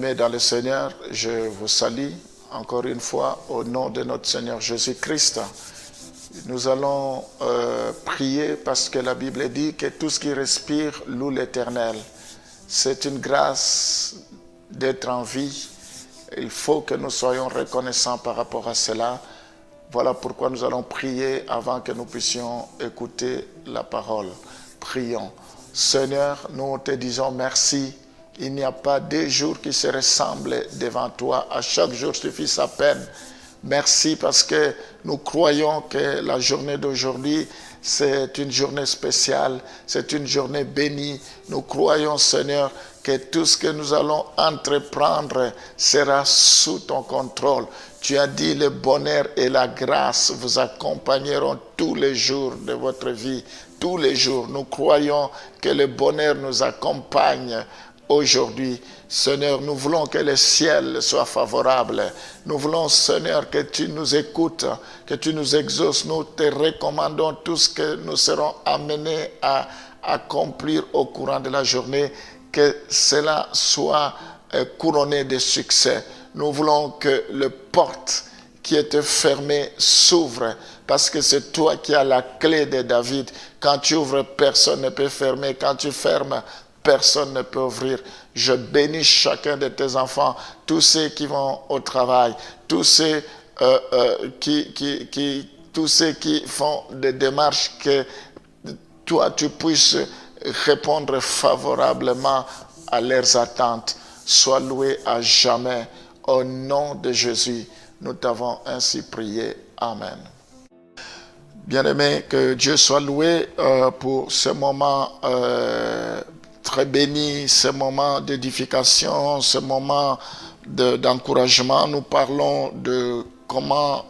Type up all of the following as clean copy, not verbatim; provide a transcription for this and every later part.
Bien-aimés dans le Seigneur, je vous salue encore une fois au nom de notre Seigneur Jésus-Christ. Nous allons prier parce que la Bible dit que tout ce qui respire loue l'Éternel. C'est une grâce d'être en vie. Il faut que nous soyons reconnaissants par rapport à cela. Voilà pourquoi nous allons prier avant que nous puissions écouter la parole. Prions. Seigneur, nous te disons merci. Il n'y a pas deux jours qui se ressemblent devant toi. À chaque jour suffit sa peine. Merci parce que nous croyons que la journée d'aujourd'hui, c'est une journée spéciale, c'est une journée bénie. Nous croyons, Seigneur, que tout ce que nous allons entreprendre sera sous ton contrôle. Tu as dit le bonheur et la grâce vous accompagneront tous les jours de votre vie. Tous les jours, nous croyons que le bonheur nous accompagne aujourd'hui. Seigneur, nous voulons que le ciel soit favorable. Nous voulons, Seigneur, que tu nous écoutes, que tu nous exauces. Nous te recommandons tout ce que nous serons amenés à accomplir au courant de la journée, que cela soit couronné de succès. Nous voulons que les portes qui étaient fermées s'ouvrent, parce que c'est toi qui as la clé de David. Quand tu ouvres, personne ne peut fermer. Quand tu fermes, personne ne peut ouvrir. Je bénis chacun de tes enfants, tous ceux qui vont au travail, tous ceux tous ceux qui font des démarches, que toi tu puisses répondre favorablement à leurs attentes. Sois loué à jamais. Au nom de Jésus, nous t'avons ainsi prié. Amen. Bien-aimés, que Dieu soit loué pour ce moment très béni, ce moment d'édification, ce moment d'encouragement. Nous parlons de comment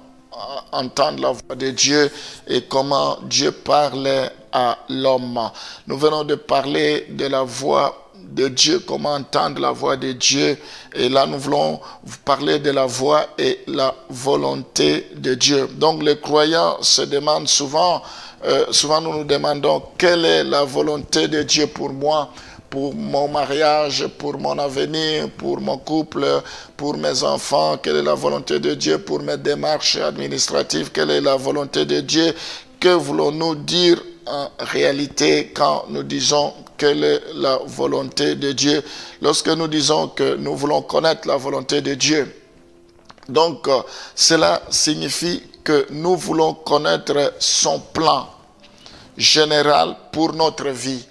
entendre la voix de Dieu et comment Dieu parle à l'homme. Nous venons de parler de la voix de Dieu, comment entendre la voix de Dieu. Et là, nous voulons vous parler de la voix et la volonté de Dieu. Donc, les croyants se demandent souvent, nous nous demandons quelle est la volonté de Dieu pour moi, pour mon mariage, pour mon avenir, pour mon couple, pour mes enfants. Quelle est la volonté de Dieu pour mes démarches administratives? Quelle est la volonté de Dieu? Que voulons-nous dire en réalité quand nous disons quelle est la volonté de Dieu? Lorsque nous disons que nous voulons connaître la volonté de Dieu, donc cela signifie que nous voulons connaître son plan général pour notre vie.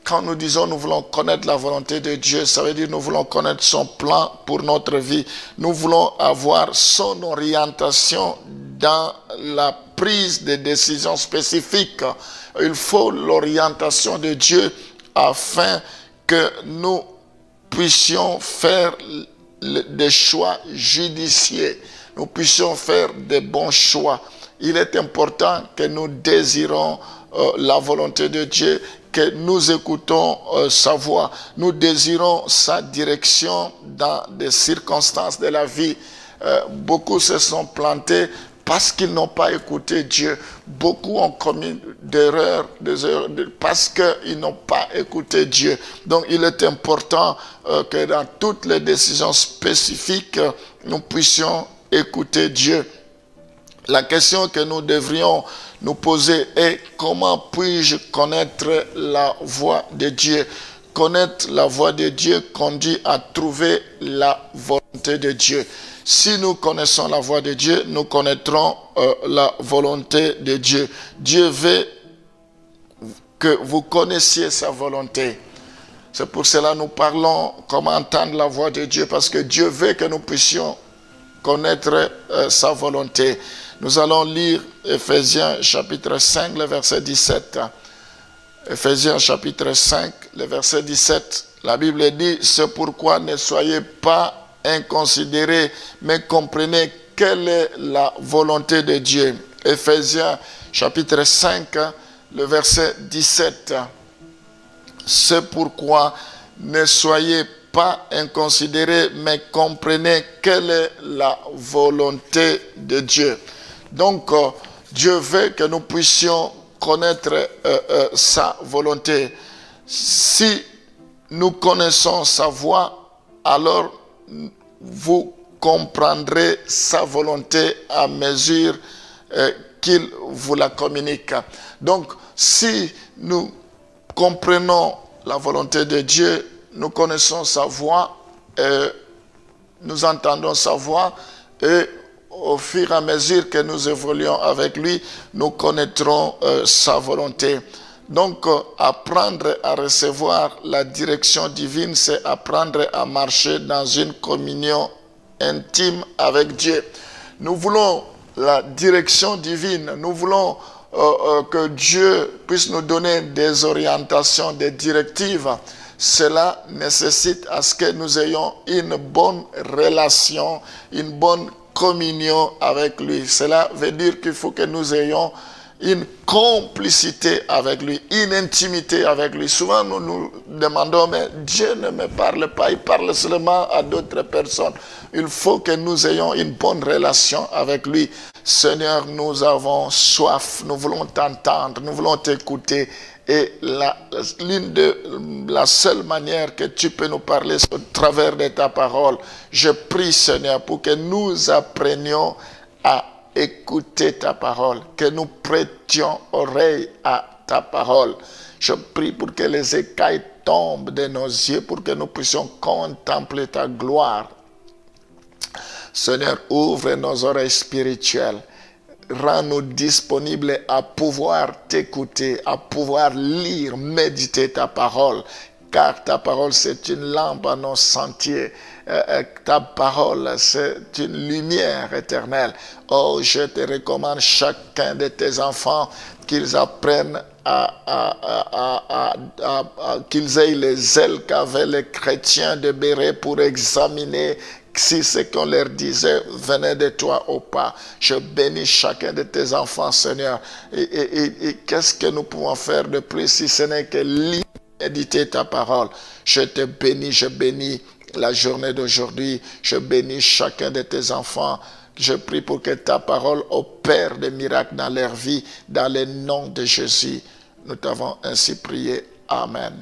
Quand nous disons nous voulons connaître la volonté de Dieu, ça veut dire nous voulons connaître son plan pour notre vie. Nous voulons avoir son orientation dans la prise de décisions spécifiques. Il faut l'orientation de Dieu afin que nous puissions faire des choix judicieux. Nous puissions faire des bons choix. Il est important que nous désirons la volonté de Dieu, que nous écoutons sa voix. Nous désirons sa direction dans des circonstances de la vie. Beaucoup se sont plantés parce qu'ils n'ont pas écouté Dieu. Beaucoup ont commis des erreurs parce qu'ils n'ont pas écouté Dieu. Donc il est important que dans toutes les décisions spécifiques, nous puissions écouter Dieu. La question que nous devrions nous poser est: comment puis-je connaître la voix de Dieu? Connaître la voix de Dieu conduit à trouver la volonté de Dieu. Si nous connaissons la voix de Dieu, nous connaîtrons la volonté de Dieu. Dieu veut que vous connaissiez sa volonté. C'est pour cela que nous parlons comment entendre la voix de Dieu, parce que Dieu veut que nous puissions connaître sa volonté. Nous allons lire Ephésiens chapitre 5, le verset 17. Ephésiens chapitre 5, le verset 17. La Bible dit: c'est pourquoi ne soyez pas inconsidérés, mais comprenez quelle est la volonté de Dieu. Ephésiens chapitre 5, le verset 17. C'est pourquoi ne soyez pas inconsidérés, mais comprenez quelle est la volonté de Dieu. Donc, Dieu veut que nous puissions connaître sa volonté. Si nous connaissons sa voix, alors vous comprendrez sa volonté à mesure qu'il vous la communique. Donc, si nous comprenons la volonté de Dieu, nous connaissons sa voix, nous entendons sa voix, et au fur et à mesure que nous évoluons avec lui, nous connaîtrons sa volonté. Donc, apprendre à recevoir la direction divine, c'est apprendre à marcher dans une communion intime avec Dieu. Nous voulons la direction divine, nous voulons que Dieu puisse nous donner des orientations, des directives. Cela nécessite à ce que nous ayons une bonne relation, une bonne communion avec lui. Cela veut dire qu'il faut que nous ayons une complicité avec lui, une intimité avec lui. Souvent, nous nous demandons, mais Dieu ne me parle pas, il parle seulement à d'autres personnes. Il faut que nous ayons une bonne relation avec lui. Seigneur, nous avons soif, nous voulons t'entendre, nous voulons t'écouter. Et la seule manière que tu peux nous parler, c'est au travers de ta parole. Je prie, Seigneur, pour que nous apprenions à écouter ta parole, que nous prêtions oreille à ta parole. Je prie pour que les écailles tombent de nos yeux, pour que nous puissions contempler ta gloire. Seigneur, ouvre nos oreilles spirituelles. Rends-nous disponibles à pouvoir t'écouter, à pouvoir lire, méditer ta parole. Car ta parole, c'est une lampe à nos sentiers. Ta parole, c'est une lumière éternelle. Oh, je te recommande chacun de tes enfants qu'ils apprennent qu'ils aient les ailes qu'avaient les chrétiens de Béret pour examiner si ce qu'on leur disait venait de toi ou pas. Je bénis chacun de tes enfants, Seigneur. Et qu'est-ce que nous pouvons faire de plus si ce n'est que lire, méditer ta parole. Je te bénis, je bénis la journée d'aujourd'hui. Je bénis chacun de tes enfants. Je prie pour que ta parole opère des miracles dans leur vie, dans le nom de Jésus. Nous t'avons ainsi prié. Amen.